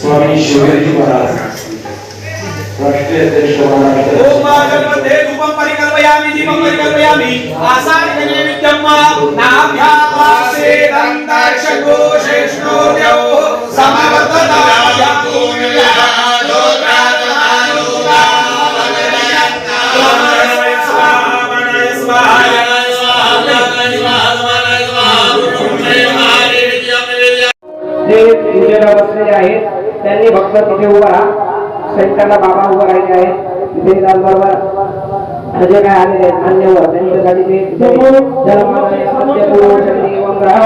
स्वामी शिवाजी महाराज राष्ट्रीय अध्यक्ष महाराष्ट्र ओम गणपते रूपम परिकल्पयामि दीपम परिकल्पयामि आसाने नैवेद्यम नाभ्यासे दंताक्षगो शेषणोद्यो समवर्तनाय पूजेला बसलेले आहेत त्यांनी भक्त तिथे उभा राहा संतांना बाबा उभा राहिले आहेत तिथे त्याचबरोबर जे काय आलेले आहेत मान्यवर त्यांच्यासाठी ते जलमानय सत्यपुरुषनी वंग्रह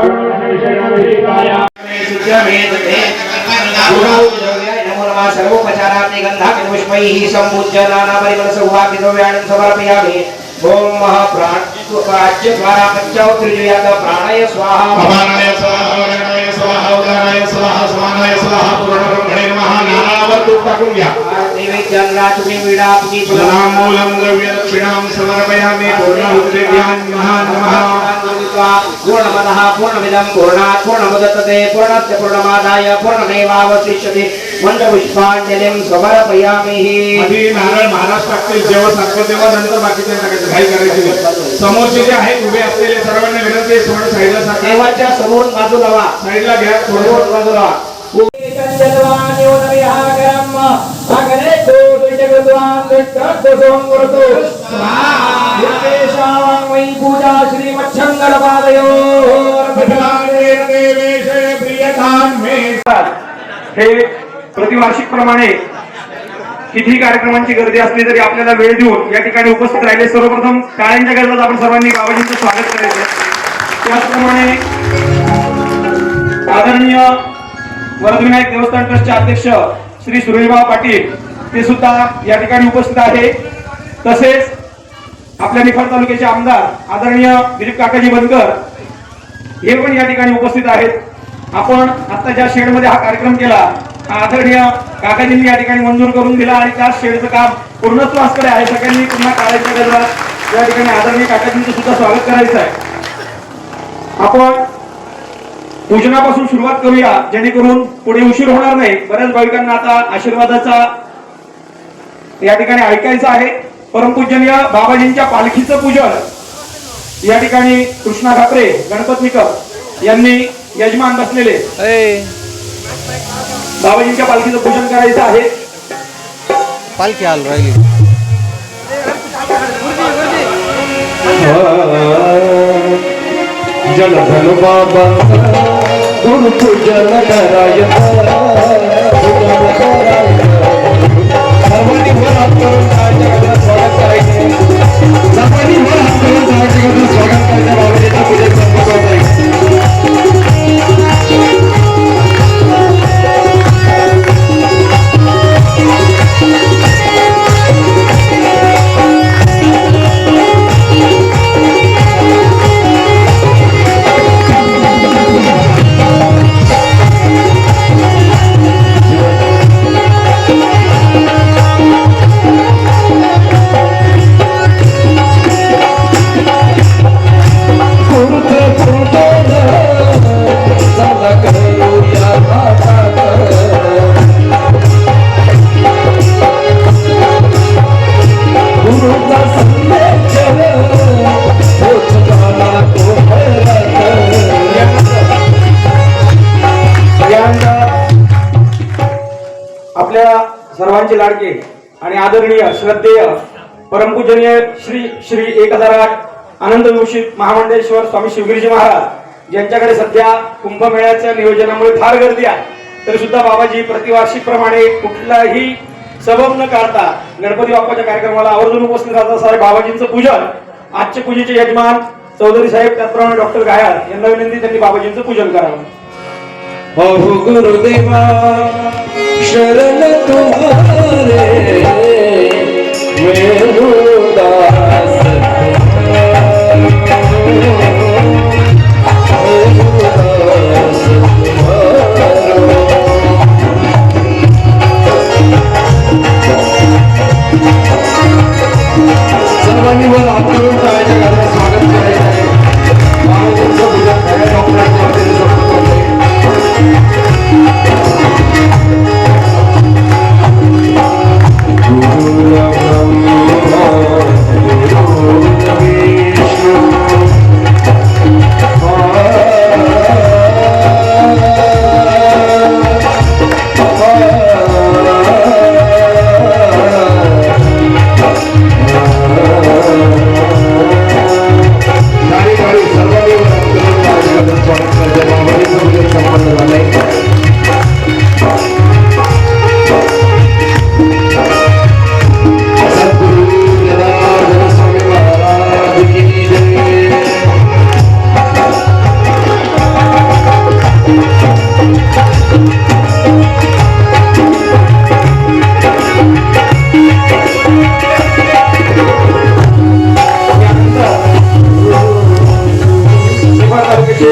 सर्वोपचाराग्नि गंधाग्नि पुष्पैः सम्पूज्य नाना परिमलसौभाग्यद्रव्याणि समर्पयामि ओम महाप्राण राज्य द्वारा पंचौत्रियात प्राणाय स्वाहा अपानाय स्वाहा वरणाय स्वाहा उदानाय स्वाहा समानाय स्वाहा पूर्णब्रह्मणे नमः नानावर्तु टाकून घ्या नैवेद्याला तुम्ही विडा तुम्ही मूलं द्रव्य दक्षिणां समर्पयामि पूर्णहुत्रेभ्यां नमः पूर्णमदः पूर्णमिदं पूर्णात् पूर्णमुदच्यते पूर्णस्य पूर्णमादाय पूर्णमेवावशिष्यते मंत्रपुष्पांजलिं समर्पयामि आधी नारळ महाराज टाकतील जेव्हा साखर तेव्हा नंतर बाकीचे टाकायचं घाई करायची नाही समोरचे जे आहेत उभे असलेले सर्वांना विनंती आहे थोडं साईडला साखर देवाच्या समोर बाजूला वा साईडला घ्या समोर बाजूला पूजा श्री हे प्रतिवार्षिक प्रमाणे किती कार्यक्रमांची गर्दी असली तरी आपल्याला वेळ देऊन या ठिकाणी उपस्थित राहिले सर्वप्रथम टाळ्यांच्या गजरात आपण सर्वांनी बाबाजींचं स्वागत करायचं त्याचप्रमाणे आदरणीय वरदविनायक देवस्थान ट्रस्टचे अध्यक्ष श्री सुरेशभाऊ पाटील ते सुद्धा या ठिकाणी उपस्थित आहे तसेच आपल्या निफाड तालुक्याचे आमदार आदरणीय दिलीप काकाजी बनकर हे पण या ठिकाणी उपस्थित आहेत आपण आता ज्या शेड मध्ये हा कार्यक्रम केला आदरणीय काकाजींनी या ठिकाणी मंजूर करून दिला आणि त्या शेडचं काम पूर्णत्वासकडे आहे सगळ्यांनी पुन्हा काढायच्या गजरात या ठिकाणी आदरणीय काकाजींचं सुद्धा स्वागत करायचं आहे आपण पूजनापासून सुरुवात करूया, जेणेकरून पुढे उशीर होणार नाही. बऱ्याच भाविकांना आता आशीर्वादाचा या ठिकाणी ऐकायचं आहे. परमपूजनीय बाबाजींच्या पालखीचं पूजन या ठिकाणी कृष्णा खापरे गणपतनिकर यांनी यजमान बसलेले बाबाजींच्या पालखीचं पूजन करायचं आहे. पालखी आल राहिली. जलधनु बाबा गुरु पूजन करायचं सर्वांनी वर हात करून जगात स्वागत करायचे. सर्वांनी वर हात करून जगात स्वागत करायचं. बाबाजींचा पूजन संपत होत आहे. आपल्या सर्वांचे लाडके आणि आदरणीय श्रद्धेय परमपूजनीय श्री श्री 1008 आनंद विभूषित महामंडळेश्वर स्वामी शिवगिरीजी महाराज यांच्याकडे सध्या कुंभमेळ्याच्या नियोजनामुळे फार गर्दी आहे. तरी सुद्धा बाबाजी प्रतिवार्षिक प्रमाणे कुठलाही सबब न काढता गणपती बाप्पाच्या कार्यक्रमाला आवर्जून उपस्थित राहतात. सारे बाबाजींचं पूजन आजचे पूजेचे यजमान चौधरी साहेब त्याचप्रमाणे डॉक्टर गायाळ यांना विनंती, त्यांनी बाबाजींचं पूजन करावं. अहो गुरुदेवा शरण तुम्हारे वेणुदास सर्वांनी वर हात करून टाळ्याच्या गजरात स्वागत करायचं आहे. बाबाजींचं पूजन खऱ्या डॉक्टरांच्या वतीने संपन्न होत आहे.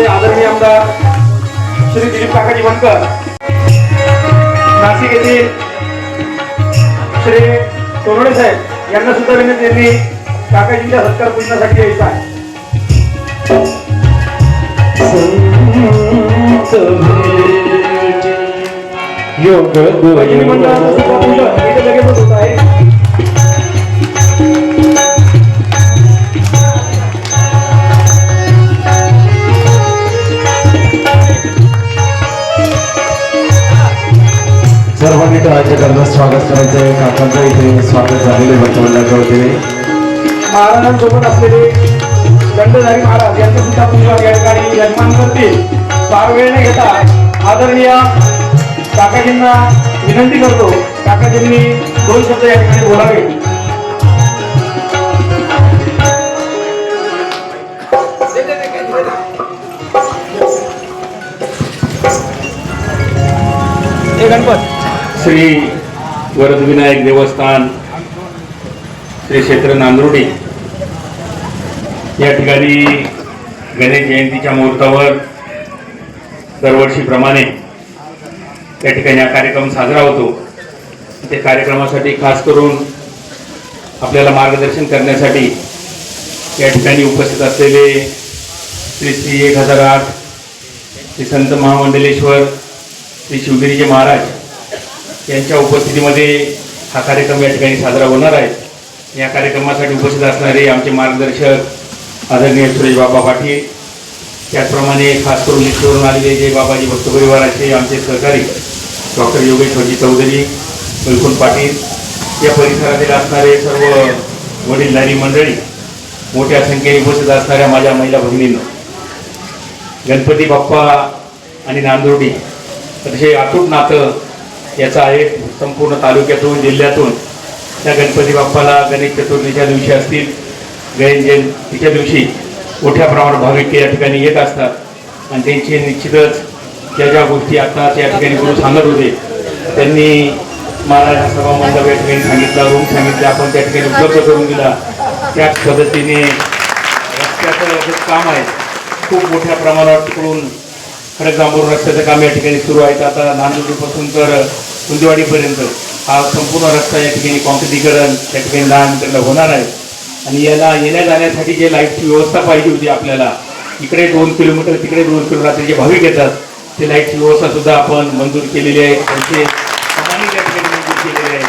आदरणीय आमदार श्री दिलीप काकाजी वनकर, नाशिक येथील श्री सोनवणे साहेब यांना सुद्धा विनंती, त्यांनी काकाजींच्या सत्कार पूजनासाठी यायचं आहे. भजनी मंडळाचं सुद्धा पूजन इथे लगेचच होत आहे. सर्वांनी टाळ्याच्या गजरात स्वागत करायचं आहे. काकांचं इथे स्वागत झालेले भक्तमंडळाच्या वतीने. महाराजांसोबत असलेले दंडधारी महाराज यांचं सुद्धा पूजन या ठिकाणी यजमान करतील. फार वेळ न घेता आदरणीय काकाजींना विनंती करतो, काकाजींनी 2 शब्द या ठिकाणी बोलावे. गणपत श्री वरदविनायक देवस्थान श्री क्षेत्र नांदुर्डी या ठिकाणी गणेश जयंतीच्या मुहूर्तावर दरवर्षीप्रमाणे या ठिकाणी हा कार्यक्रम साजरा होतो. त्या कार्यक्रमासाठी खास करून आपल्याला मार्गदर्शन करण्यासाठी या ठिकाणी उपस्थित असलेले श्री श्री 1008 श्री संत महामंडलेश्वर श्री शिवगिरीचे महाराज यांच्या उपस्थितीमध्ये हा कार्यक्रम या ठिकाणी साजरा होणार आहे. या कार्यक्रमासाठी उपस्थित असणारे आमचे मार्गदर्शक आदरणीय सुरेश बाबा पाटील, त्याचप्रमाणे खास करून इथून आलेले जे बाबाजी भक्त परिवाराचे आमचे सहकारी डॉक्टर योगेश्वरजी चौधरी, वैकुंठ पाटील, या परिसरातील असणारे सर्व वडीलधारी मंडळी, मोठ्या संख्येने उपस्थित असणाऱ्या माझ्या महिला भगिनींनो, गणपती बाप्पा आणि नांदुर्डी अतिशय अतूट नातं याचं आहे. संपूर्ण तालुक्यातून जिल्ह्यातून त्या गणपती बाप्पाला गणेश चतुर्थीच्या दिवशी असतील, गणेश जयंतीच्या दिवशी मोठ्या प्रमाणात भाविक या ठिकाणी येत असतात आणि त्यांची निश्चितच ज्या ज्या गोष्टी आता त्या ठिकाणी गुरु सांगत होते त्यांनी महाराज सभा मंडप या ठिकाणी सांगितला, रूम सांगितला, आपण त्या ठिकाणी उपलब्ध करून दिला. त्याच पद्धतीने रस्त्याचं जे काम आहे खूप मोठ्या प्रमाणावर तिकडून खडकजांबूर रस्त्याचं काम या ठिकाणी सुरू आहे. आता नांदुर्डीपासून तर कुंदेवाडीपर्यंत हा संपूर्ण रस्ता या ठिकाणी कॉन्क्रिटीकरण त्या ठिकाणी 10 मीटरला होणार आहे. आणि याला येण्या जाण्यासाठी जे लाईटची व्यवस्था पाहिजे होती आपल्याला, इकडे 2 किलोमीटर तिकडे 2 किलोमीटर जे भाविक येतात ते लाईटची व्यवस्था सुद्धा आपण मंजूर केलेली आहे. त्यांचे सामान्य त्या ठिकाणी मंजूर केलेले आहे.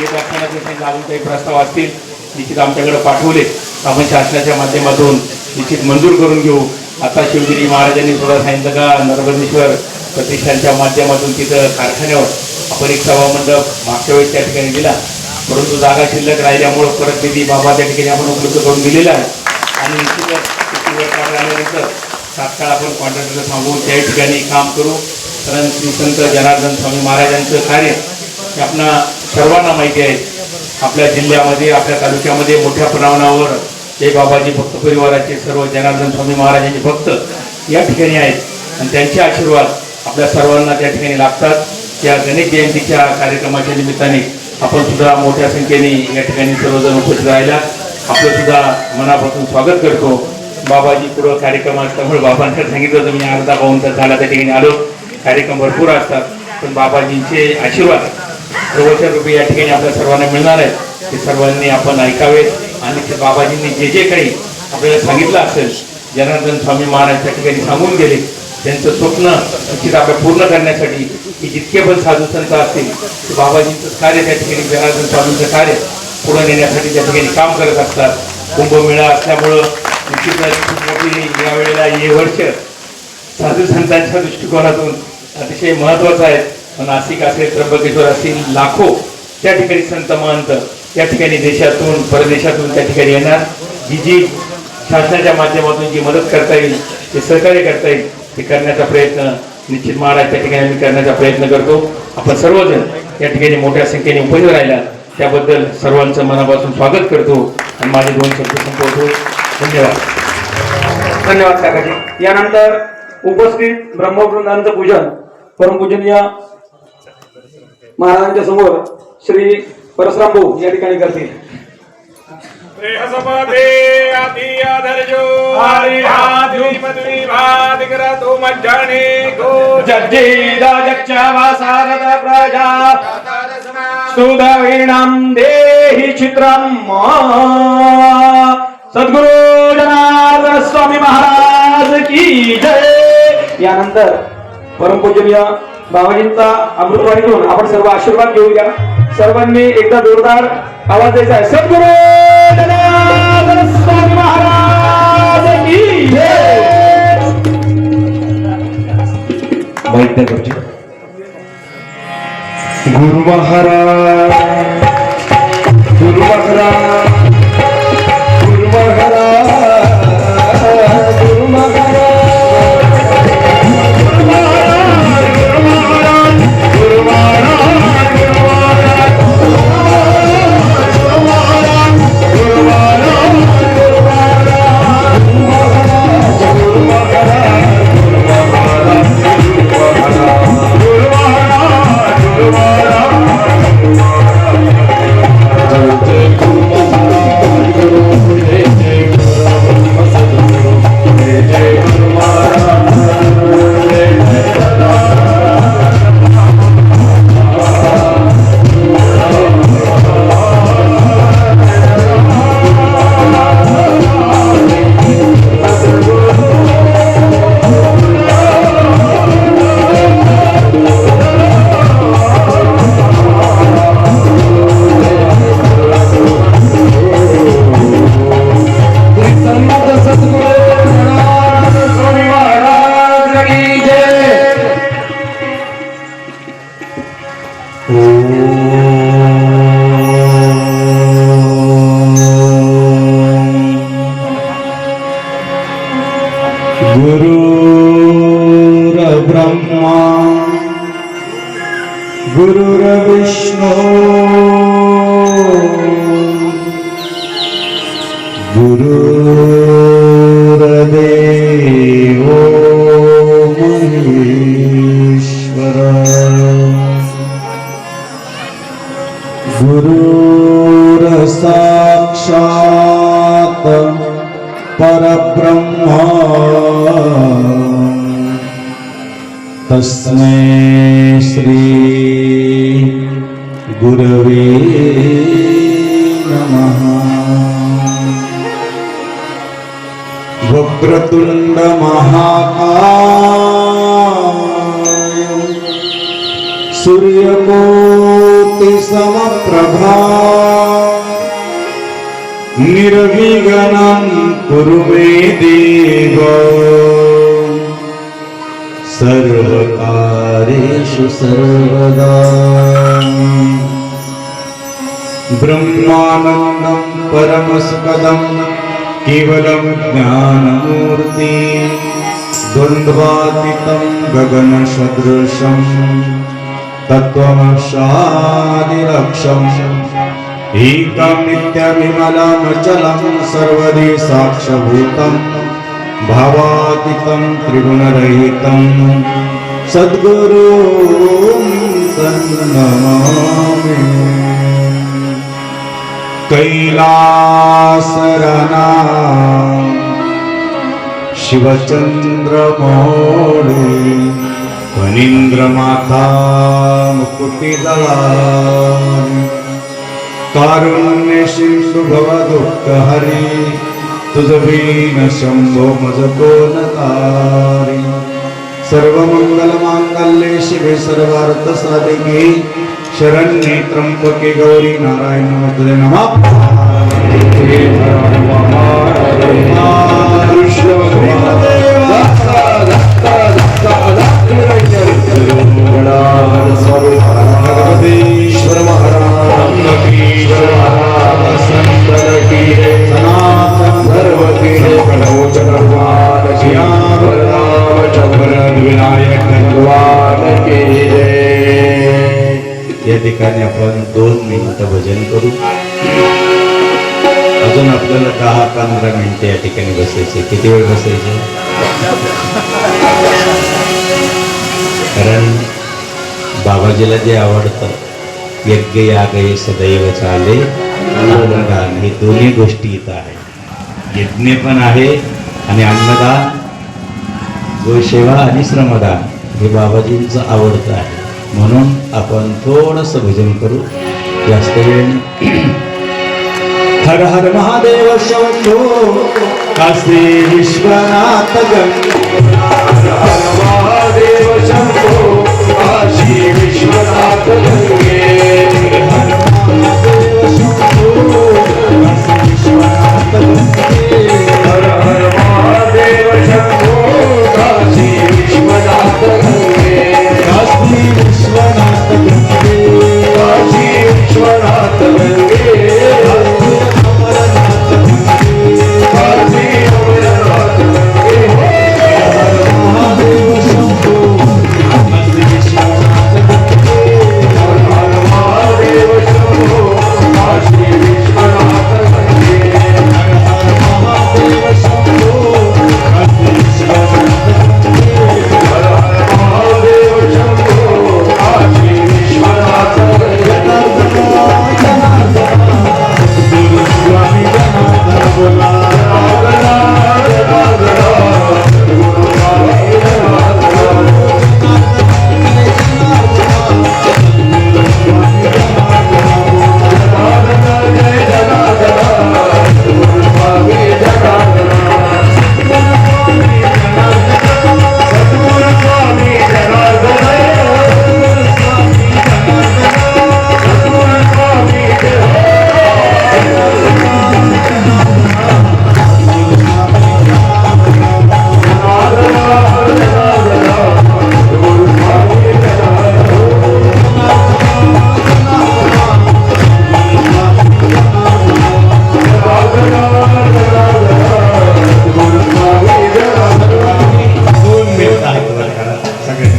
येत असताना ते अजून काही प्रस्ताव असतील निश्चित आमच्याकडे पाठवले, आपण शासनाच्या माध्यमातून निश्चित मंजूर करून घेऊ. आता शिवगिरी महाराजांनी सुद्धा सांगितलं का नर्मदेश्वर प्रतिष्ठानच्या माध्यमातून तिथं कारखान्यावर आपण एक सभा मंडप मागच्या वेळेस त्या ठिकाणी दिला, परंतु जागा शिल्लक राहिल्यामुळं परत निधी बाबा त्या ठिकाणी आपण उपलब्ध करून दिलेला आहे. आणि निश्चितच कार्य आल्यानंतर तात्काळ आपण कॉन्ट्रॅक्टरला सांगून त्या ठिकाणी काम करू. कारण श्री संत जनार्दन स्वामी महाराजांचं कार्य हे आपणा सर्वांना माहिती आहे. आपल्या जिल्ह्यामध्ये आपल्या तालुक्यामध्ये मोठ्या प्रमाणावर जय बाबाजी भक्त परिवाराचे सर्व जनार्दन स्वामी महाराजांचे भक्त या ठिकाणी आहेत आणि त्यांचे आशीर्वाद आपल्या सर्वांना त्या ठिकाणी लाभतात. त्या गणेश जयंतीच्या कार्यक्रमाच्या निमित्ताने आपण सुद्धा मोठ्या संख्येने या ठिकाणी सर्वजण उपस्थित राहिला. आपलं सुद्धा मनापासून स्वागत करतो. बाबाजी पुढं कार्यक्रम असल्यामुळे बाबांकडे सांगितलं होतं मी अर्धा पाऊण तास झाला त्या ठिकाणी आलो. कार्यक्रम भरपूर असतात पण बाबाजींचे आशीर्वाद प्रवचन रूपी या ठिकाणी आपल्या सर्वांना मिळणार आहे. ते सर्वांनी आपण ऐकावेत आणि ते बाबाजींनी जे जे काही आपल्याला सांगितलं असेल, जनार्दन स्वामी महाराज त्या ठिकाणी सांगून गेले, त्यांचं स्वप्न निश्चित आपल्या पूर्ण करण्यासाठी की जितके पण साधू संत असतील ते बाबाजींचं कार्य त्या ठिकाणी जनार्दन स्वामींचं कार्य पुढे नेण्यासाठी त्या ठिकाणी काम करत असतात. कुंभमेळा असल्यामुळं निश्चितच खूप मोठी यावेळेला हे वर्ष साधू संतांच्या दृष्टिकोनातून अतिशय महत्त्वाचं आहे. नाशिक असेल, त्र्यंबकेश्वर असतील, लाखो त्या ठिकाणी संत महंत त्या ठिकाणी देशातून परदेशातून त्या ठिकाणी येणार. जी शासनाच्या माध्यमातून जी मदत करता येईल, ते सहकार्य करता येईल, ते करण्याचा प्रयत्न निश्चित महाराज त्या ठिकाणी आम्ही करण्याचा प्रयत्न करतो. आपण सर्वजण या ठिकाणी मोठ्या संख्येने उपस्थित राहिला त्याबद्दल सर्वांचं मनापासून स्वागत करतो आणि माझे 2 शब्द संपवतो. धन्यवाद. धन्यवाद काकाजी. यानंतर उपस्थित ब्रह्मवृंदांचं पूजन परमपूजनीय महाराजांच्या समोर श्री परशुराम भाऊ या ठिकाणी करतील. देहि चित्रम सद्गुरु जनार्दन स्वामी महाराज की जय. यानंतर परमपूजनीय बाबाजींचा अमृतवाणीतून आपण सर्व आशीर्वाद घेऊया. सर्वांनी एकदा जोरदार आवाज द्यायचा आहे. सद्गुरु जनार्दन स्वामी महाराज की जय. गुरु महाराज, गुरु महाराज, गुरु महाराज, गुरु महाराज, गुरु महाराज, गुरु महाराज. गुरुर्ब्रह्मा गुरुर्विष्णू गुरुर्देवो महेश्वरा गुरुर्साक्षात् परब्रह्मा तस्मै श्री गुरवे नमः। वक्रतुंड महाकाय सूर्यकोटि समप्रभा निर्विघ्नं कुरु मे देव सर्वकार्येषु सर्वदा। ब्रह्मानन्दं परमसुखदं केवलं ज्ञानमूर्ति द्वन्द्वातीतं गगनसदृशं तत्त्वमक्षादिलक्ष्यम् एकं नित्यविमलमचलं सर्वदि साक्षभूतं भावातीतं त्रिगुणरहितं सद्गुरुं तन्नमामि। कैलासरना शिवचन्द्रमौळि फणीन्द्रमाता मुकुटिदला कारुण्य सिंधु भवदुःखहरि तुझवीन शंभो मज कोण तारी। सर्वमंगलमांगल्ये शिवे सर्वार्थसाधिके शरण्ये त्र्यंबके गौरी नारायण नमोस्तुते नमः। ईश्वर महाराज सनातन धर्म की प्रवचन विनायक भगवान की जय। या ठिकाणी आपण 2 मिनिटं भजन करू. अजून आपल्याला 10-15 मिनिटं या ठिकाणी बसायचे. किती वेळ बसायचे? कारण बाबाजीला जे आवडतं यज्ञ याग हे सदैव चाले अन्नदान, हे दोन्ही गोष्टी इथं आहेत. यज्ञ पण आहे आणि अन्नदान, गोसेवा आणि श्रमदान हे बाबाजींचं आवडतं आहे. म्हणून आपण थोडंसं भजन करू, जास्त वेळ नाही. हर हर महादेव शंभो काशी विश्वनाथ गंगो. हर महादेव शंभो काशी विश्वनाथ गंगे। हर महादेव शंभो काशी विश्वनाथ गंगे. हर हर महादेव शंभो काशी विश्वनाथ गंगे। काशी विश्वनाथ गंगे. काशी विश्वनाथ गंगे। अमरनाथ गंगे. काशी अमरनाथ गंगे।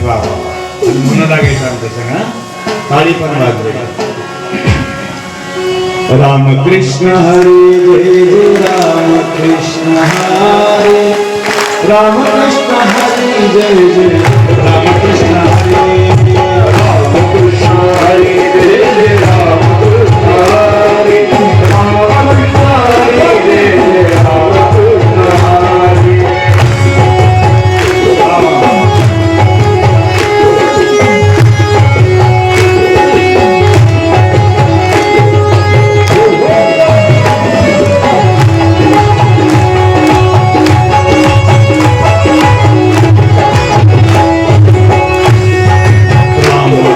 वा वा मन लागायचं आमचं सगळं थाळी पण वाजली. राम कृष्ण हरे जय जय राम कृष्ण हरे राम कृष्ण हरे जय जय राम कृष्ण हरे राम कृष्ण हरे जय जय राम कृष्ण हरे राम कृष्ण हरे जय जय राम कृष्ण हरे.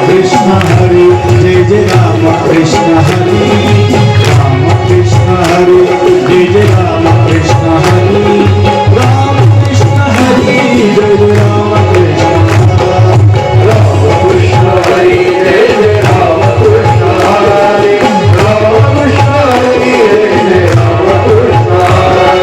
Krishna Hare Jai Jai Rama Krishna Hare Rama Krishna Hare Jai Jai Rama Krishna Hare Rama Krishna Hare Jai Jai Rama Krishna Rama Krishna Hare Jai Jai Rama Krishna Hare Rama Krishna Hare Jai Jai Rama Krishna Hare.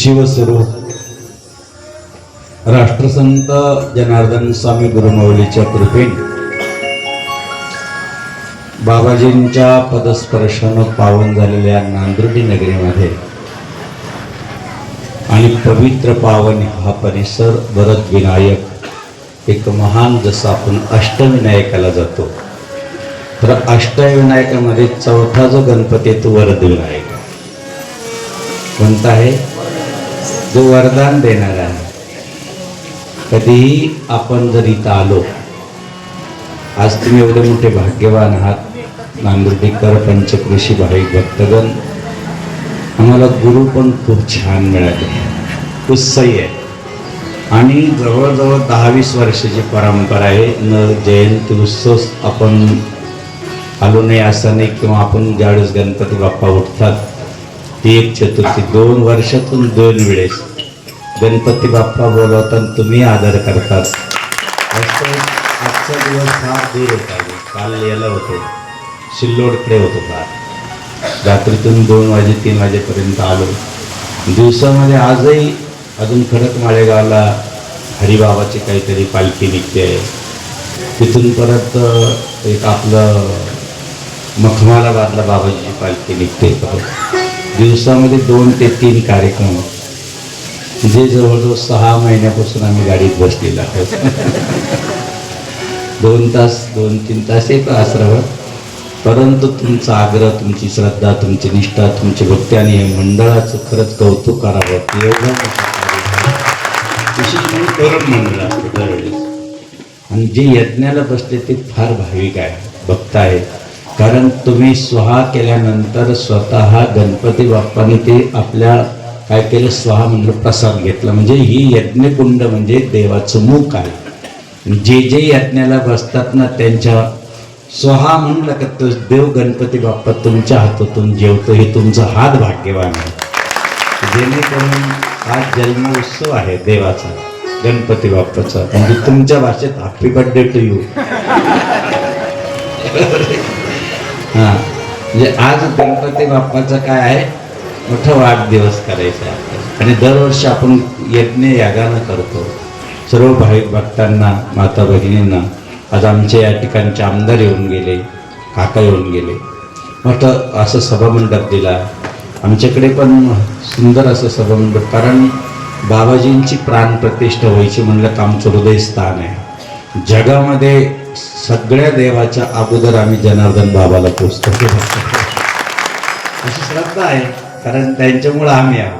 Shivswaroop राष्ट्रसंत जनार्दन स्वामी गुरुमाऊलीच्या कृपेने बाबाजींच्या पदस्पर्शानं पावन झालेल्या नांदुर्डी नगरीमध्ये आणि पवित्र पावन हा परिसर वरद विनायक एक महान, जसं आपण अष्टविनायकाला जातो तर अष्टविनायकामध्ये चौथा जो गणपती आहे तो वरद विनायक आहे. कोणता आहे? जो वरदान देणारा आहे. कधीही आपण जर इथं आलो, आज तुम्ही एवढे मोठे भाग्यवान आहात, नांदुर्डीकर पंचकृषी भाविक भक्तगण, आम्हाला गुरु पण खूप छान मिळाले, उत्साही आहे. आणि जवळजवळ 10-20 वर्षाची परंपरा आहे. न जयंती उत्सव आपण आलो नाही असं नाही, किंवा आपण ज्यावेळेस गणपती बाप्पा उठतात ती एक चतुर्थी, 2 वर्षातून 2 वेळेस गणपती बाप्पा बोलवतात, तुम्ही आदर करतात. आजचा दिवस फार दूर होता. काल याला होतो, सिल्लोडकडे होतो. फार रात्रीतून 2 वाजे 3 वाजेपर्यंत आलो. दिवसामध्ये आजही अजून खडक माळेगावला हरिबाबाची काहीतरी पालखी निघते आहे. तिथून परत एक आपलं मखमालाबादला बाबाजीची पालखी निघते. दिवसामध्ये 2 ते 3 कार्यक्रम, जे जवळजवळ 6 महिन्यापासून आम्ही गाडीत बसलेलो आहोत. 2-3 तास येतो आश्रमात. परंतु तुमचा आग्रह, तुमची श्रद्धा, तुमची निष्ठा, तुमची भक्ती आणि हे मंडळाचं खरंच कौतुक करावं. एवढं विशेष म्हणजे तरुण मंडळ असते दरवेळेस. आणि जे यज्ञाला बसले ते फार भाविक आहे, भक्त आहे. कारण तुम्ही स्वहा केल्यानंतर स्वतः गणपती बाप्पाने ते आपल्या काय केलं, स्वहा म्हणलं प्रसाद घेतला. म्हणजे ही यज्ञकुंड म्हणजे देवाचं मुख आहे. जे जे यज्ञाला बसतात ना, त्यांच्या स्वहा म्हणलं का तो देव गणपती बाप्पा तुमच्या हातातून जेवतो. हे तुमचा हात भाग्यवान आहे. जेणेकरून हा जन्म उत्सव आहे देवाचा, गणपती बाप्पाचा. म्हणजे तुमच्या भाषेत हॅपी बर्थडे टू यू. हां, म्हणजे आज गणपती बाप्पाचा काय आहे, मोठा वाढदिवस करायचा आहे. आणि दरवर्षी आपण यज्ञ यागानं करतो. सर्व भाविक भक्तांना, माता भगिनींना, आज आमचे या ठिकाणचे आमदार येऊन गेले, काका येऊन गेले, मोठं असं सभामंडप दिला. आमच्याकडे पण सुंदर असं सभामंडप, कारण बाबाजींची प्राणप्रतिष्ठा व्हायची म्हणलं तर आमचं हृदयस्थान आहे. जगामध्ये सगळ्या देवाच्या अगोदर आम्ही जनार्दन बाबाला पोचतो अशी श्रद्धा आहे, कारण त्यांच्यामुळं आम्ही आहोत.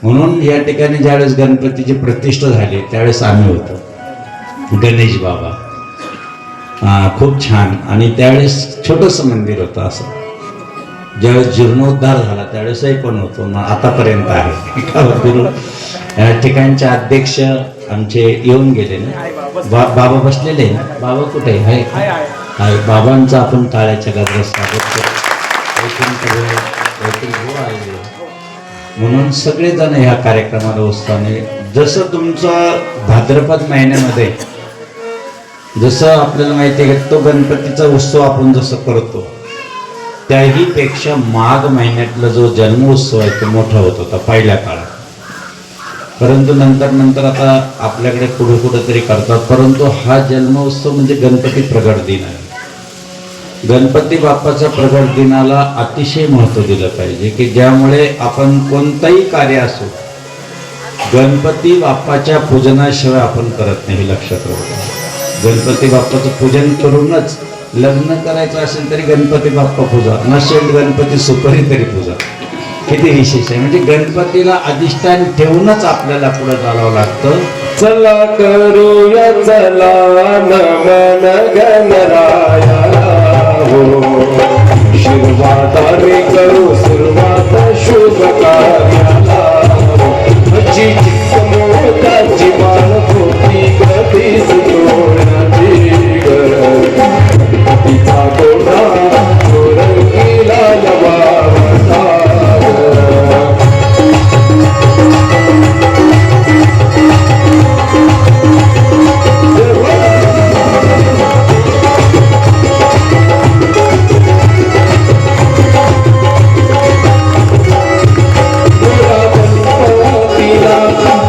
म्हणून या ठिकाणी ज्यावेळेस गणपतीची प्रतिष्ठा झाली त्यावेळेस आम्ही होतो. गणेश बाबा खूप छान. आणि त्यावेळेस छोटंसं मंदिर होतं. असं ज्यावेळेस जीर्णोद्धार झाला त्यावेळेसही पण होतो ना, आतापर्यंत आहे. या ठिकाणचे अध्यक्ष आमचे येऊन गेले ना, बाबा बसलेले ना. बाबा कुठे आहे? बाबांचं आपण टाळ्याच्या गजरात स्वागत करतो. म्हणून सगळेजण ह्या कार्यक्रमाला उत्साहाने, जसं तुमचं भाद्रपद महिन्यामध्ये जसं आपल्याला माहिती आहे तो गणपतीचा उत्सव आपण जसं करतो, त्याही पेक्षा माघ महिन्यातला जो जन्मोत्सव आहे तो मोठा होत होता पहिल्या काळात. परंतु नंतर आता आपल्याकडे कुठं तरी करतात. परंतु हा जन्मोत्सव म्हणजे गणपती प्रगट दिन आहे. गणपती बाप्पाच्या प्रगट दिनाला अतिशय महत्त्व दिलं पाहिजे, की ज्यामुळे आपण कोणतंही कार्य असो गणपती बाप्पाच्या पूजनाशिवाय आपण करत नाही. लक्षात राहू. गणपती बाप्पाचं पूजन करूनच लग्न करायचं असेल तरी गणपती बाप्पा पूजा, नसेल गणपती सुपारी तरी पूजा. किती विशेष आहे. म्हणजे गणपतीला अधिष्ठान ठेवूनच आपल्याला पुढे चालावं लागतं. चला करूया चला नमन गणरायाला हो, शिरवाताने करू सुरुवात शुभ कार्याला. जी मोठाची मान होती कधी सुटोण्याची गणपतीचा कोणा रंगीला नवा.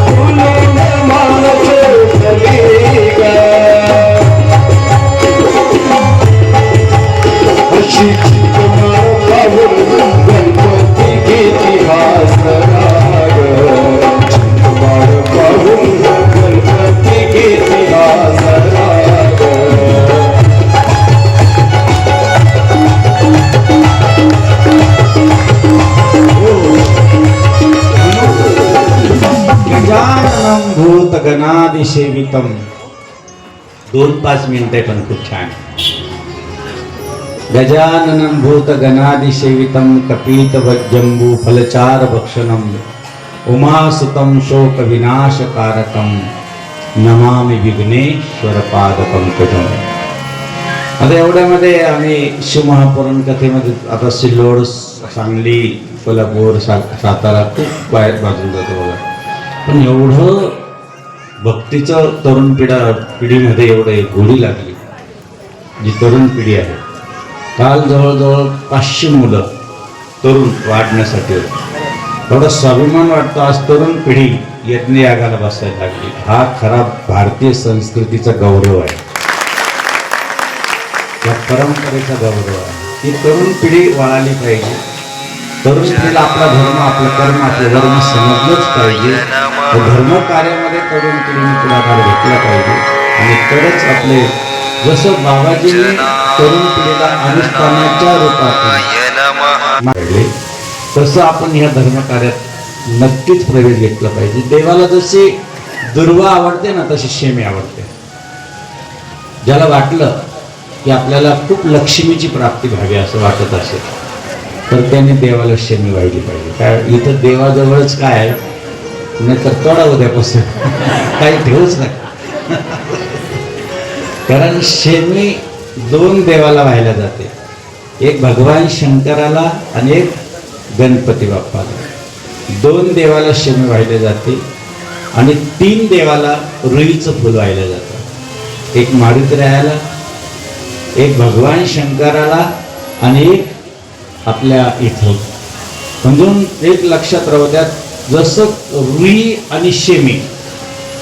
फुल गजाननं भूतगणादिसेवितं 2-5 मिनिटे पण खूप छान. गजाननं भूतगणादिसेवितं कपीतवज्जम्बू फलचार भक्षणं उमासुतं शोकविनाशकारकं नमामि विघ्नेश्वर पादपंकजं. आता एवढ्यामध्ये आम्ही शिवमहापुराण कथेमध्ये आता सिल्लोड, सांगली, कोल्हापूर, सातारा खूप बाहेर बाजून जातो बघा. पण एवढं भक्तीचं तरुण पिढीमध्ये एवढं गोडी लागली. जी तरुण पिढी आहे, काल जवळजवळ 500 मुलं तरुण वाढण्यासाठी होती. थोडा स्वाभिमान वाटतो. आज तरुण पिढी यज्ञयागाला बसायला लागली. हा खरा भारतीय संस्कृतीचा गौरव आहे, या परंपरेचा गौरव आहे. ही तरुण पिढी वळाली पाहिजे. तरुण पिढीला आपला धर्म, आपलं कर्म, आपलं धर्म समजलंच पाहिजे. धर्म कार्यामध्ये तरुण पिढीने पुढाकार घेतला पाहिजे. आणि तरच आपले, जसं बाबाजींनी तरुण पिढीला अनुष्ठानाच्या रूपात मांडले, तसं आपण ह्या धर्मकार्यात नक्कीच प्रवेश घेतला पाहिजे. देवाला जशी दुर्वा आवडते ना, तशी शेमी आवडते. ज्याला वाटलं की आपल्याला खूप लक्ष्मीची प्राप्ती व्हावी असं वाटत असेल, तर त्याने देवाला शेमी वाहिली पाहिजे. काय इथं देवाजवळच काय आहे, नाहीतर तोडा उद्यापासून काही ठेवूच नका. कारण शेमी 2 देवाला वाहिल्या जाते, एक भगवान शंकराला आणि एक गणपती बाप्पाला. 2 देवाला शेमी वाहिले जाते आणि 3 देवाला रुईचं फुल वाहिलं जातं. एक मारुतीरायाला, एक भगवान शंकराला आणि एक आपल्या इथं. म्हणजे एक लक्षात राहू द्या, जसं रुई आणि शेमी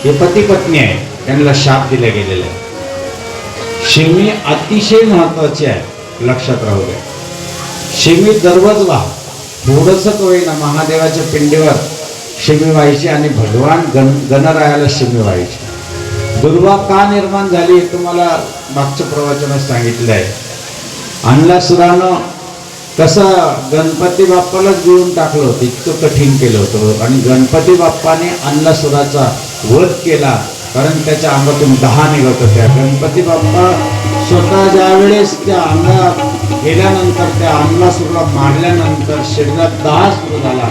हे पती पत्नी आहे, त्यांना शाप दिला गेलेला आहे. शेमी अतिशय महत्वाची आहे, लक्षात राहू द्या. शेमी दररोज वाह, थोडंसं तो ना महादेवाच्या पिंडीवर शेमी व्हायची आणि भगवान गणरायाला शेमी व्हायची. दुर्वा का निर्माण झाली हे तुम्हाला मागच्या प्रवचनात सांगितलं आहे. अन्नासुरानं कसं गणपती बाप्पालाच गिळून टाकलं होतं, इतकं कठीण केलं होतं. आणि गणपती बाप्पाने अन्नासुराचा वध केला, कारण त्याच्या अंगातून 10 निघत होत्या. गणपती बाप्पा स्वतः ज्या वेळेस त्या अंगात गेल्यानंतर, त्या अन्नासुराला मारल्यानंतर शरीरात 10 सुरू झाला.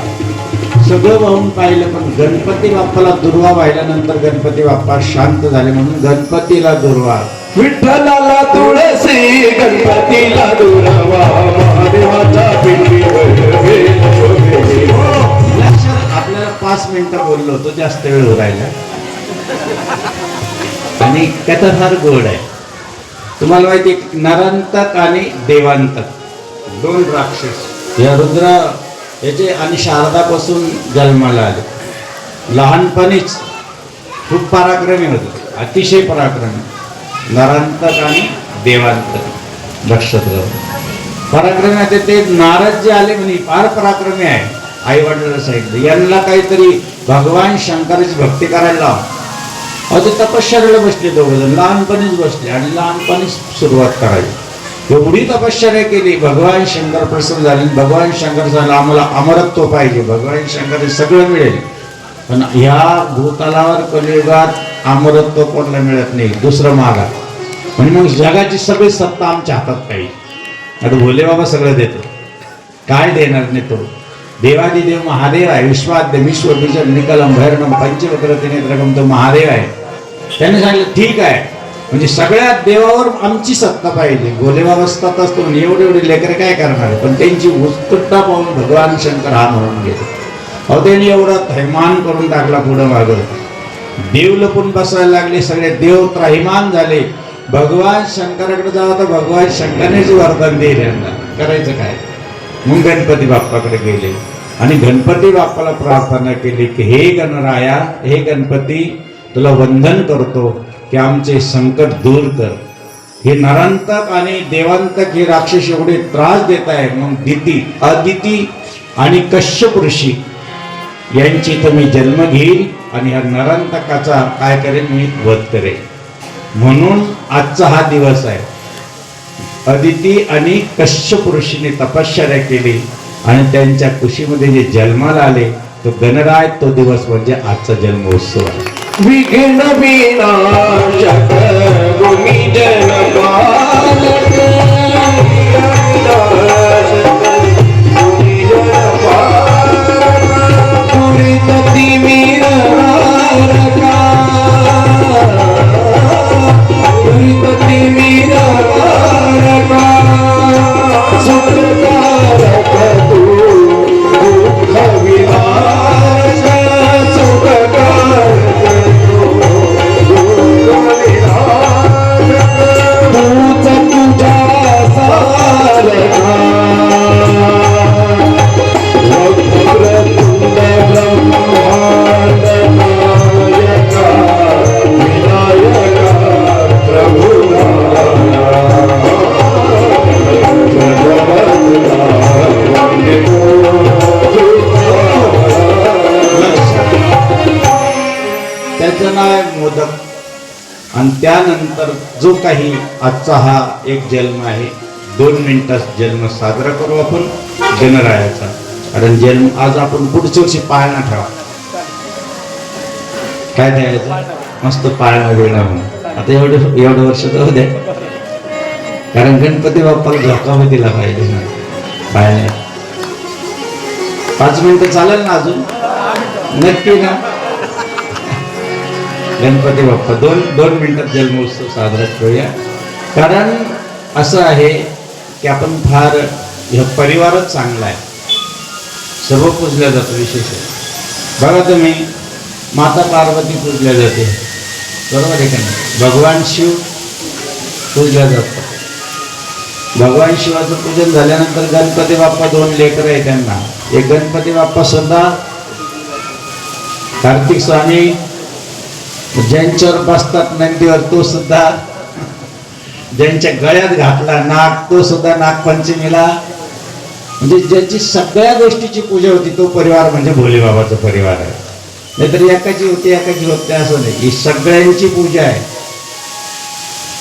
सगळं वाहून पाहिलं, पण गणपती बाप्पाला दुर्वा वाहिल्यानंतर गणपती बाप्पा शांत झाले, म्हणून गणपतीला दुर्वा. विठ्ठलाला तुळसी, गणपतीला दुर्वा, महादेवाच्या पिंडीवर वेल शोभे. लक्षात, आपल्याला 5 मिनिटं बोललो होतो, जास्त वेळ हो राहिला. आणि कथा फार गोड आहे. तुम्हाला माहिती, नरांतक आणि देवांतक 2 राक्षस या रुद्र याचे आणि शारदापासून जन्माला आले. लहानपणीच खूप पराक्रमी होते, अतिशय पराक्रमी. नरांतक आणि देवांतक लक्षात राहू. पराक्रमी आहे ते नारद जे आले म्हणे फार पराक्रमी आहे, आई वडिलांना सांगितलं यांना काहीतरी भगवान शंकराची भक्ती करायला लाव. ते तपश्चर्याला बसले, 2 जण लहानपणीच बसले आणि लहानपणीच सुरुवात करावी. एवढी तपश्चर्या केली, भगवान शंकर प्रसन्न झाले. भगवान शंकर झाला, आम्हाला अमरत्व पाहिजे, भगवान शंकर सगळं मिळेल. पण ह्या भूतलावर कलियुगात अमरत्व कोणाला मिळत नाही, दुसरं मागा. म्हणजे मग जगाची सगळी सत्ता आमच्या हातात पाहिजे. आता भोले बाबा सगळं देतो, काय देणार नाही तो. देवादिदेव महादेव आहे, विश्वाद्य विश्व बीजम निकलम भैरणम पंचवक्र त्रिनेत्रकम, तो महादेव आहे. त्याने सांगितलं ठीक आहे, म्हणजे सगळ्या देवावर आमची सत्ता पाहिजे. भोले बाबा सत्ता असतो, एवढे लेकरं काय करणार. पण त्यांची उत्कटता पाहून भगवान शंकर हा म्हणून गेले. अहो त्यांनी एवढा थैमान करून टाकला पुढं मागं. देव लपून बसायला लागले, सगळे देव त्राहिमान झाले. भगवान शंकराकडे जावं तर भगवान शंकरानेच वरदान दिले, यांना करायचं काय. मग गणपती बाप्पाकडे गेले आणि गणपती बाप्पाला प्रार्थना केली की हे गणराया, हे गणपती, तुला वंदन करतो की आमचे संकट दूर कर. हे नरांतक आणि देवांतक हे राक्षस एवढे त्रास देत आहे. मग दिती, अदिती आणि कश्यप ऋषी यांची तर मी जन्म घेईल आणि ह्या नरांतकाचा काय करेन, मी वध करेन. म्हणून आजचा हा दिवस आहे. अदिती आणि कश्यप ऋषीने तपश्चर्या केली आणि त्यांच्या कुशीमध्ये जे जन्माला आले तो गणराय, तो दिवस म्हणजे आजचा जन्मोत्सव आहे. विघ्न विनाशक भूमी जन पालक दुरित तिमिर हारका दुरित तिमिर हारका सुखकारक तू दुःख विनाश सुखकारक तूच तुझ्या सारखा वक्रतुंड ब्रह्मांड नायका विनायका प्रभु त्याचं नाव आहे मोदक. आणि त्यानंतर जो काही आजचा हा एक जन्म आहे, 2 मिनिटात जन्म साजरा करू आपण गणरायाचा. कारण जन्म आज आपण पुढच्या वर्षी पाळणा ठेवा. काय द्यायचं? मस्त पाळणा देणं म्हणून. आता एवढं वर्ष जाऊ द्या, कारण गणपती बाप्पाला झोकामध्ये दिला पाहिजे ना पाळण्यात. 5 मिनिटं चालेल ना अजून? नक्की ना? गणपती बाप्पा 2 मिनिटात जन्मोत्सव साजरा करूया. कारण असं आहे की आपण फार हे परिवारच चांगला आहे, सर्व पूजल्या जातं. विशेष आहे बघा तुम्ही, माता पार्वती पूजल्या जाते, बरोबर आहे का नाही? भगवान शिव पूजल्या जातात. भगवान शिवाचं पूजन झाल्यानंतर गणपती बाप्पा 2 लेकरं आहे त्यांना. एक गणपती बाप्पा सुद्धा कार्तिक स्वामी ज्यांच्यावर बसतात नंदीवर, तो सुद्धा ज्यांच्या गळ्यात घातला नाग, तो सुद्धा नागपंचमीला. म्हणजे ज्याची सगळ्या गोष्टीची पूजा होती तो परिवार म्हणजे भोले बाबाचा परिवार आहे. नाहीतर एकाची होती असं नाही. ही सगळ्यांची पूजा आहे.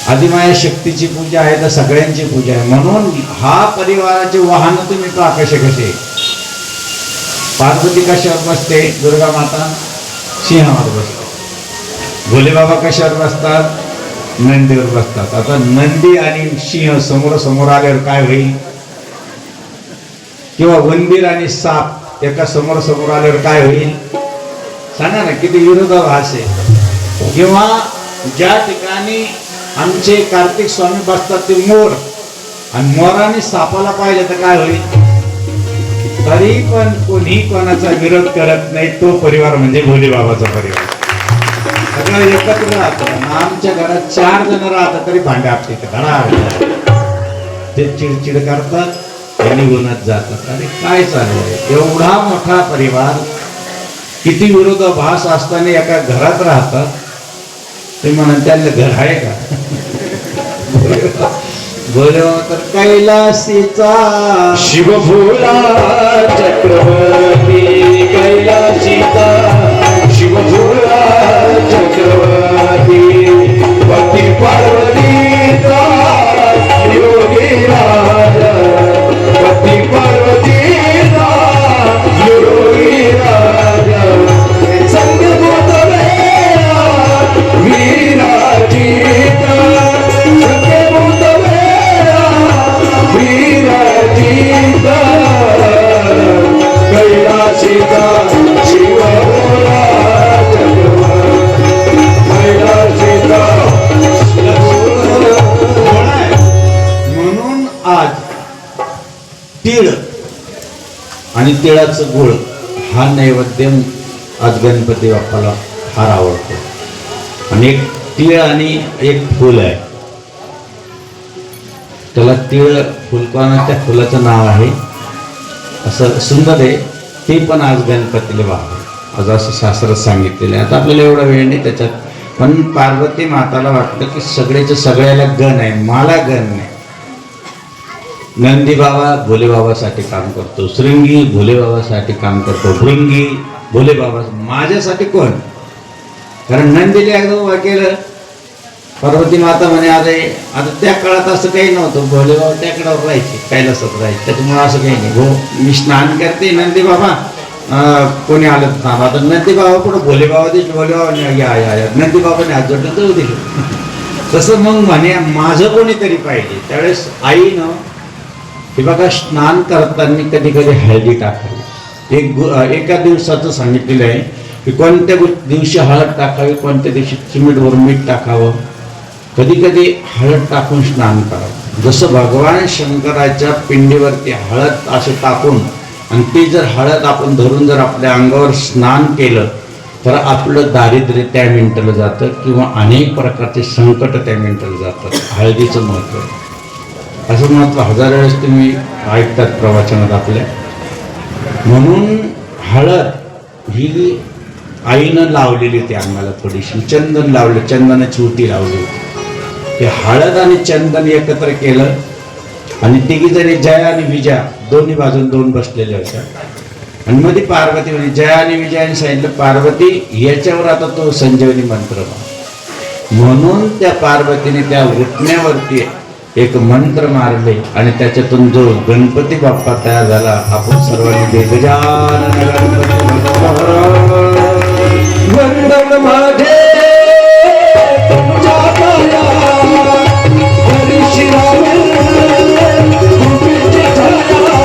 आदिमाया शक्तीची पूजा आहे, तर सगळ्यांची पूजा आहे. म्हणून हा परिवाराचे वाहन तुम्ही पहा कसे कसे. पार्वती कशावर बसते? दुर्गा माता सिंहावर बसते. भोले बाबा कशावर बसतात? नंदीवर बसतात. आता नंदी आणि सिंह समोर समोर आल्यावर काय होईल? किंवा उंदीर आणि साप एका समोर समोर आल्यावर काय होईल? सांगा ना, किती विरोधाभास आहे. किंवा ज्या ठिकाणी आमचे कार्तिक स्वामी बसतात ते मोर, आणि मोराने सापाला पाहिजे तर काय होईल? तरी पण कोणी कोणाचा विरोध करत नाही. तो परिवार म्हणजे भोले बाबाचा परिवार. सगळं एकत्र राहतं. आमच्या घरात 4 जण राहतात तरी भांडे आपटे ते चिडचिड करतात, ते निघूनच जातात. अरे काय चाललंय? एवढा मोठा परिवार, किती विरोधाभास असताना एका घरात राहतात. ते म्हणून त्यांना घर आहे का? बोलो तर कैलासीचा शिवभोला चक्रवर्ती कैलासीचा शिवभोला चक्रवर्ती पती पार्वतीचा योगी राजा पती पार्वतीचा योगी राजा संग गोतवेला वीराजीता संग गोतवेला वीराजीता कैलासीचा शिवभोला म्हणून आज तीळ आणि तिळाचं गुळ हा नैवेद्य आज गणपती बाप्पाला फार आवडतो. आणि एक तीळ आणि एक फुल आहे, त्याला तीळ फुलपाना, त्या फुलाचं नाव आहे असं सुंदर आहे. ते पण आज गणपतीला वाहतो आज असं शास्त्रात सांगितलेलं आहे. आता आपल्याला एवढा वेळ नाही त्याच्यात. पण पार्वती माताला वाटलं की सगळ्याच्या सगळ्याला गण आहे, मला गण नाही. नंदी बाबा भोले बाबासाठी काम करतो, शृंगी भोले बाबासाठी काम करतो, भृंगी भोले बाबा. माझ्यासाठी कोण? कारण नंदीला एकदा उभा केलं, पार्वती माता म्हणे आता त्या काळात असं काही नव्हतं, भोले बाबा त्याकडावर राहायचे, कैलासात राहायचे, त्याच्यामुळे असं काही नाही. हो मी स्नान करते नंदी बाबा, कोणी आलं थांबा तर नंदी बाबा पुढे भोले बाबा दिसले, भोले बाबा या नंदी बाबाने हात जोडले जाऊ दिले. तसं मग म्हणे माझं कोणीतरी पाहिजे. त्यावेळेस आईनं हे बघा स्नान करताना कधी कधी हळदी टाकावी. एका दिवसाचं सांगितलेलं आहे की कोणत्या दिवशी हळद टाकावी, कोणत्या दिवशी चिमीटवर मीठ टाकावं. कधी कधी हळद टाकून स्नान करावं. जसं भगवान शंकराच्या पिंडीवरती हळद असे टाकून आणि ती जर हळद आपण धरून जर आपल्या अंगावर स्नान केलं तर आपलं दारिद्र्य त्या मिनिटाला जातं किंवा अनेक प्रकारचे संकट त्या मिनिटाला जातात. हळदीचं महत्त्व असं महत्त्व हजार वेळेस तुम्ही ऐकतात प्रवचनात आपल्या. म्हणून हळद ही आईनं लावलेली होती अंगाला थोडीशी. चंदन लावलं, चंदनाची उटी लावली होती. ते हळद आणि चंदन एकत्र केलं आणि तिघी जणी जया आणि विजया दोन्ही बाजून दोन बसलेल्या होत्या. आणि मध्ये पार्वती म्हणजे जया आणि विजयाने सांगितलं पार्वती याच्यावर आता तो संजीवनी मंत्र म्हणून त्या पार्वतीने त्या उठण्यावरती एक मंत्र मारले आणि त्याच्यातून जो गणपती बाप्पा तयार झाला. आपण सर्वांनी गजानन वंदन माझे तुझ्या पाया, हरी शिरावे कृपेची छाया,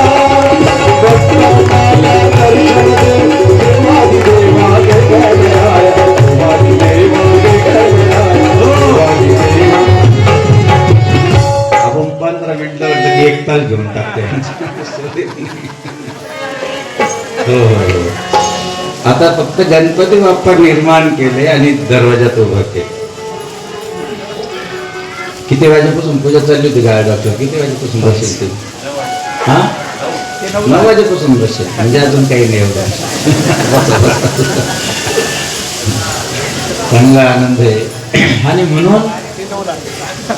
भक्ताला दर्शन दे, देवादी देवा गे गणराया, देवादी देवा गे गणराया, देवादी देवा. आपण 15 मिनिटं म्हणजे 1 तास घेऊन टाकते. हो. आता फक्त गणपती बाप्पा निर्माण केले आणि दरवाजात उभं केले. किती वाजेपासून पूजा चालली होती गाळा डॉक्टर? किती वाजेपासून बसेल ते? हा 9 वाजेपासून बसेल म्हणजे अजून काही नाही एवढं. चांगला आनंद आहे. आणि म्हणून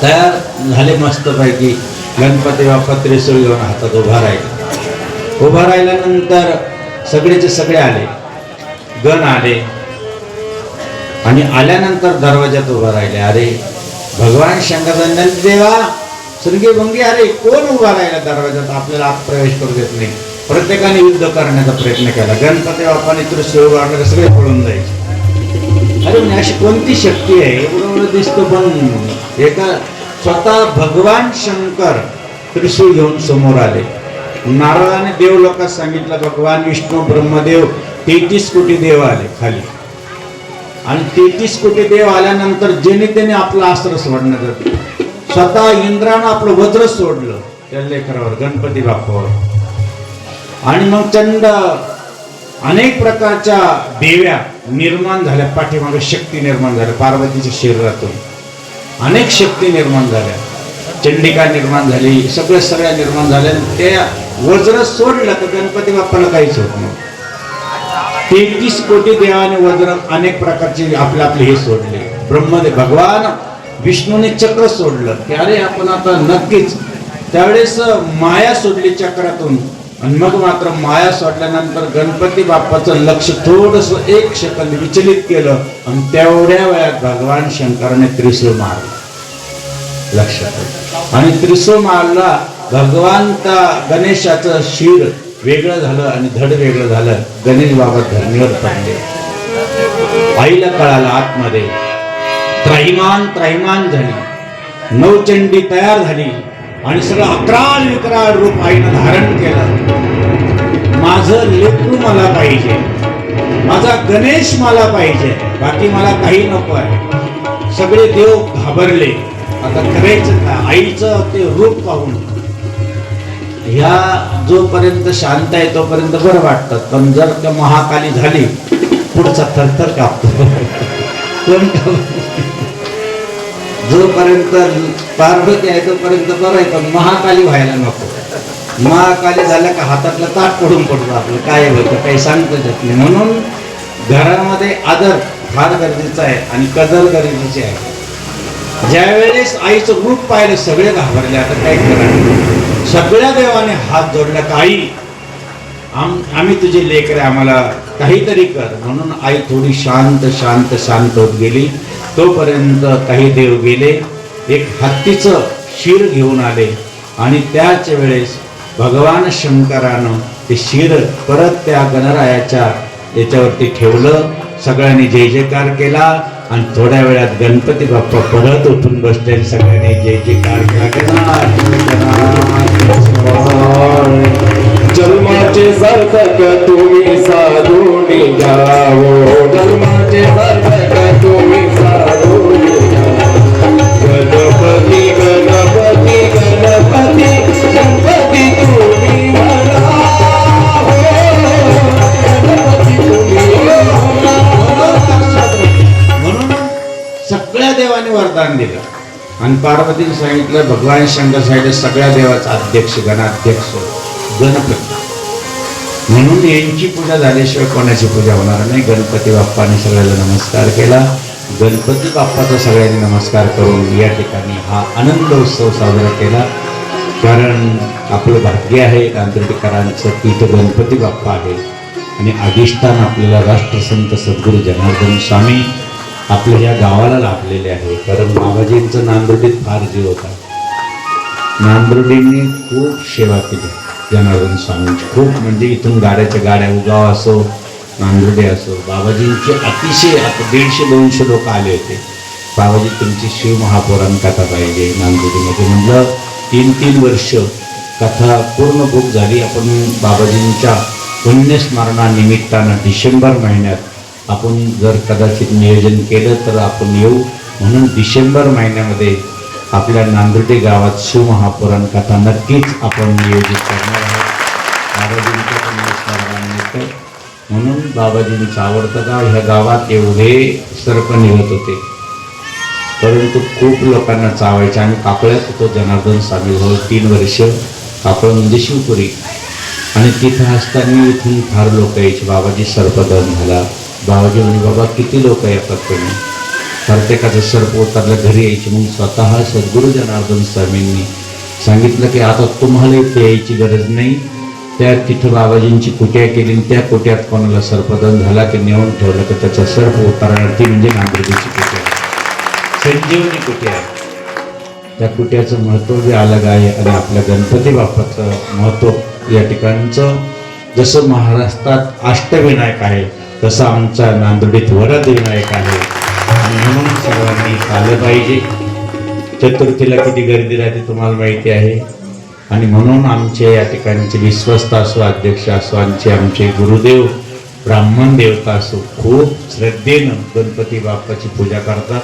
तयार झाले मस्तपैकी. गणपती बाप्पा त्रिशूळ घेऊन हातात उभा राहिला. उभा राहिल्यानंतर सगळेचे सगळे आले, गण आले आणि आल्यानंतर दरवाजात उभा राहिले. अरे भगवान शंकर देवा श्रृंगी भंगी, अरे कोण उभा राहिला दरवाजात? आपल्याला आत प्रवेश करू देत नाही. प्रत्येकाने युद्ध करण्याचा प्रयत्न केला. गणपती बाप्पाने त्रिशूळ वाढले, सगळे पळून जायचे. अरे म्हणजे अशी कोणती शक्ती आहे? एवढं दिसतं पण एका स्वतः भगवान शंकर त्रिशूळ घेऊन समोर आले. नारदाने देवलोकात सांगितलं भगवान विष्णू ब्रह्मदेव 33 कोटी देव आले खाली. आणि 33 कोटी देव आल्यानंतर जेणे त्याने आपलं अस्त्र सोडण्यात जातं. स्वतः इंद्रानं आपलं वज्र सोडलं त्या लेकरावर, गणपती बाप्पावर. आणि मग चंड अनेक प्रकारच्या देव्या निर्माण झाल्या. पाठीमागे शक्ती निर्माण झाल्या पार्वतीच्या शरीरातून. अनेक शक्ती निर्माण झाल्या. चंडिका निर्माण झाली, सगळ्या निर्माण झाल्या. त्या वज्र सोडलं तर गणपती बाप्पाला काहीच होत नाही. 33 कोटी देवाने वज्र अनेक प्रकारचे आपले हे सोडले. ब्रह्मदेव भगवान विष्णूने चक्र सोडलं की अरे आपण आता नक्कीच. त्यावेळेस माया सोडली चक्रातून आणि मग मात्र माया सोडल्यानंतर गणपती बाप्पाचं लक्ष थोडस 1 सेकंद विचलित केलं आणि तेवढ्या वेळात भगवान शंकराने त्रिशूळ मारलं. लक्षात. आणि त्रिशूळ मारला. भगवान गणेशाचं शिर वेगळं झालं आणि धड वेगळं झालं. गणेश बाबा धरणीवर पडले. आईला कळालं आतमध्ये. त्राहिमाम झाली. नवचंडी तयार झाली आणि सगळं अकराळ विकराळ रूप आईनं धारण केलं. माझं लेकरू मला पाहिजे, माझा गणेश मला पाहिजे, बाकी मला काही नको आहे. सगळे देव घाबरले. आता करायचं का? आईचं ते रूप पाहून ह्या जोपर्यंत शांत आहे तोपर्यंत बरं वाटतं. पण जर त्या महाकाली झाली पुढचा थरथर कापतो. कोण जोपर्यंत पार्वती आहे तोपर्यंत बरं आहे, पण महाकाली व्हायला नको. महाकाली झाल्या का हातातलं ताट पडून पडतो. आपलं काय होतं काही सांगता येत नाही. म्हणून घरामध्ये आदर फार गरजेचं आहे आणि कदर गरजेची आहे. ज्यावेळेस आईचं रूप पाहिलं सगळे घाबरले. आता काय करायचं? सगळ्या देवाने हात जोडला का आई आम्ही तुझे लेकरे, आम्हाला काहीतरी कर. म्हणून आई थोडी शांत होत गेली. तोपर्यंत काही देव गेले. एक हत्तीचं शिर घेऊन आले आणि त्याच वेळेस भगवान शंकरानं ते शिर परत त्या गणरायाच्या याच्यावरती ठेवलं. सगळ्यांनी जय जयकार केला आणि थोड्या वेळात गणपती बाप्पा परत उठून बसले. सगळ्यांनी जय जयकार केला. जन्माचे सार्थक तुम्ही साधून घ्यावो, जन्माचे सार्थक तुम्ही साधून घ्यावो. गणपती गणपती गणपती गणपती तुम्ही म्हणा हो, गणपती तुम्ही म्हणा. म्हणून सगळ्या देवाने वरदान दिलं आणि पार्वतीने सांगितलं, भगवान शंकर सांगितलं सगळ्या देवाचा अध्यक्ष गणाध्यक्ष गणपती. म्हणून यांची पूजा झाल्याशिवाय कोणाची पूजा होणार नाही. गणपती बाप्पाने सगळ्याला नमस्कार केला. गणपती बाप्पाचा सगळ्यांनी नमस्कार करून या ठिकाणी हा आनंद उत्सव साजरा केला. कारण आपलं भाग्य आहे नांदेडकरांचं पीठ गणपती बाप्पा आहे आणि अधिष्ठान आपल्याला राष्ट्रसंत सद्गुरू जनार्दन स्वामी आपल्या या गावाला लाभलेले आहे. कारण बाबाजींचं नांदेडीत फार जीव होता. नांदेडींनी खूप सेवा केली जनार्दन स्वामींची, खूप म्हणजे इथून गाड्याच्या गाड्या उगाव असो नांदेडे असो. बाबाजींचे अतिशय आता 150-200 लोक आले होते. बाबाजी तुमची शिव महापुराण कथा पाहिजे नांदेडीमध्ये. म्हटलं 3-3 वर्ष कथा पूर्ण बुक झाली. आपण बाबाजींच्या पुण्यस्मरणानिमित्तानं डिसेंबर महिन्यात आपण जर कदाचित नियोजन केलं तर आपण येऊ. म्हणून डिसेंबर महिन्यामध्ये आपल्या नांदेडी गावात शिवमहापुराण कथा नक्कीच आपण नियोजित करणार आहोत बाबाजींच्या पुण्यस्मरणानिमित्त. म्हणून बाबाजींचं आवडतं गाव. ह्या गावात एवढे सर्प निघत होते परंतु खूप लोकांना चावायचे. आम्ही काकळ्यात होतो जनार्दन स्वामीजवळ 3 वर्ष. काकळ म्हणजे शिवपुरी. आणि तिथं असताना इथून फार लोक यायचे. बाबाजी सर्पदहन झाला. बाबाजी म्हणे बाबा किती लोक येतात तुम्ही. प्रत्येकाचं सर्प उतरलं घरी यायचे. मग स्वतः सद्गुरू जनार्दन स्वामींनी सांगितलं की आता तुम्हाला इथे यायची गरज नाही. त्या तिथं बाबाजींची कुट्या केली आणि त्या कुट्यात कोणाला सर्पदहन झाला की नेऊन ठेवलं तर त्याचा सर्प उतरणार. ती म्हणजे नांदेडीची कुट्या, संजीवनी कुट्या आहे. त्या कुट्याचं महत्त्व बी अलग आहे आणि आपल्या गणपती बाप्पाचं महत्त्व या ठिकाणचं. जसं महाराष्ट्रात अष्टविनायक आहे तसं आमच्या नांदेडीत वरदविनायक आहे. आणि म्हणून सर्वांनी आलं पाहिजे. चतुर्थीला किती गर्दी राहते तुम्हाला माहिती आहे. आणि म्हणून आमचे या ठिकाणचे विश्वस्त असो अध्यक्ष असो आमचे गुरुदेव ब्राह्मण देवता असो खूप श्रद्धेनं गणपती बाप्पाची पूजा करतात,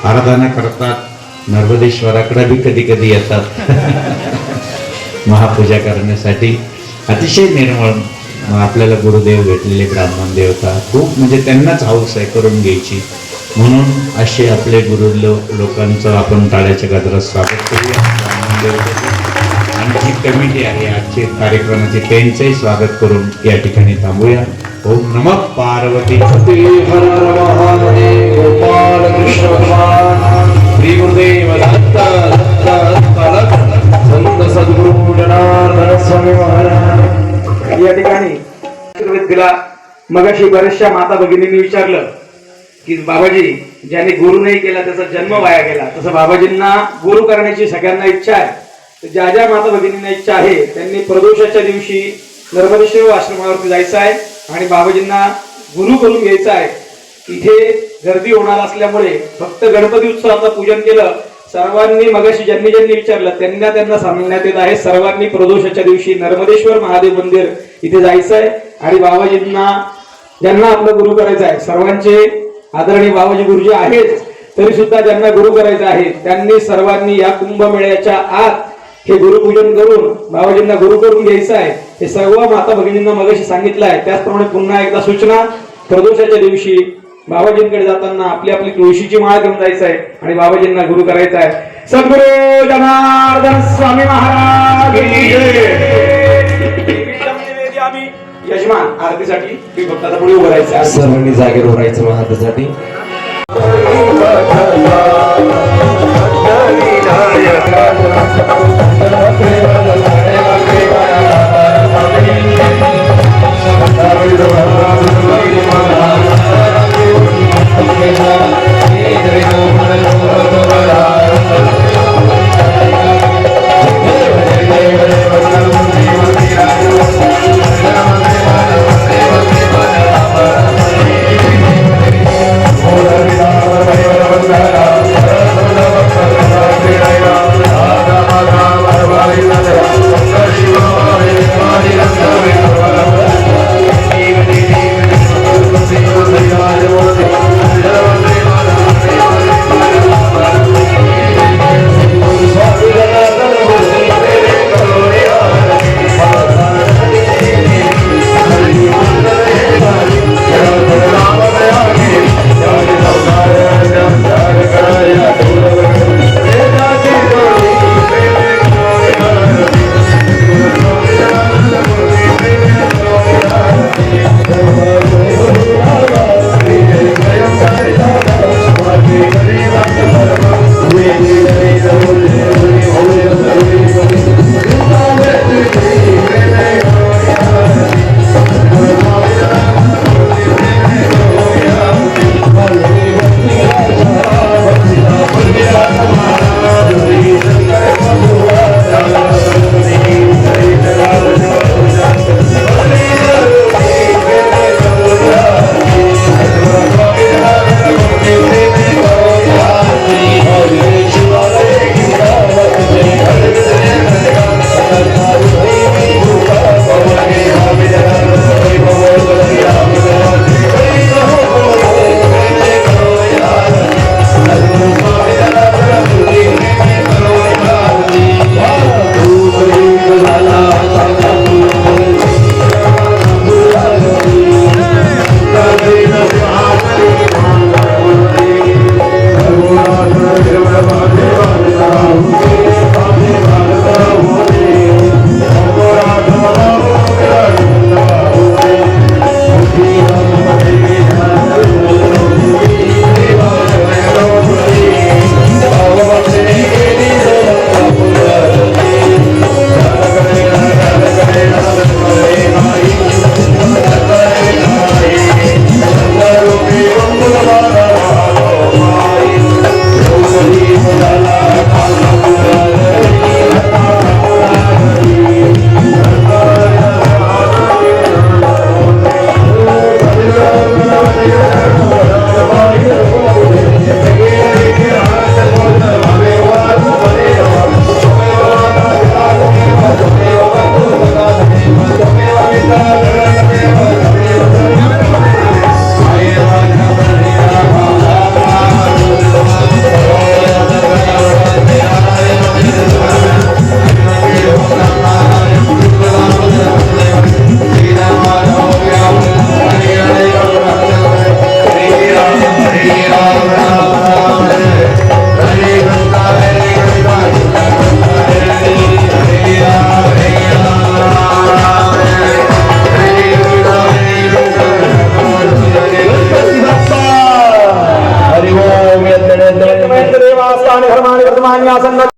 आराधना करतात. नर्मदेश्वराकडे बी कधी कधी येतात महापूजा करण्यासाठी. अतिशय निर्मळ आपल्याला गुरुदेव भेटलेले ब्राह्मण देवता खूप म्हणजे त्यांनाच हौस आहे करून घ्यायची. म्हणून असे आपले गुरु लोकांचं आपण टाळ्याच्या गजरात स्वागत करूया. ब्राह्मण देवता आणि जी कमिटी आहे आजचे कार्यक्रमाचे त्यांचंही स्वागत करून या ठिकाणी थांबूया. ओम नमः पार्वती हर हर महादेव. गोपाल कृष्ण भगवान श्री गुरुदेव दत्त संत सद्गुरु जनार्दन स्वामी महाराज. या ठिकाणी आशीर्वाद दिला. मगाशी बऱ्याचशा माता भगिनींनी विचारलं की बाबाजी ज्याने गुरु नाही केला त्याचा जन्म वाया गेला. तसं बाबाजींना गुरु करण्याची सगळ्यांना इच्छा आहे. ज्या ज्या माता भगिनींना इच्छा आहे त्यांनी प्रदोषाच्या दिवशी नर्मदेश्वर आश्रमावरती जायचं आहे आणि बाबाजींना गुरु करून घ्यायचं आहे. इथे गर्दी होणार असल्यामुळे फक्त गणपती उत्सवाचं पूजन केलं. सर्वांनी मगाशी ज्यांनी विचारलं त्यांना सांगण्यात येत आहे सर्वांनी प्रदोषाच्या दिवशी नर्मदेश्वर महादेव मंदिर इथे जायचं आहे आणि बाबाजींना ज्यांना आपलं गुरु करायचं आहे सर्वांचे आदरणीय बाबाजी गुरुजी आहेत तरी सुद्धा ज्यांना गुरु करायचं आहे त्यांनी सर्वांनी या कुंभमेळ्याच्या आत हे गुरुपूजन करून बाबाजींना गुरु करून घ्यायचं आहे. हे सर्व माता भगिनींना मगाशी सांगितलं आहे. त्याचप्रमाणे पुन्हा एकदा सूचना, प्रदोषाच्या दिवशी बाबाजींकडे जाताना आपली आपली तुळशीची माळ घेऊन जायचं आहे आणि बाबाजींना गुरु करायचं आहे. सद्गुरु जनार्दन स्वामी महाराज आम्ही यजमान आरतीसाठी मी भक्ताचा पुढे उभं राहायचं. सर्वांनी जागेवर उभारायचं महाराजांसाठी. देवास्तानि धर्माणि वर्तमान्यासन्न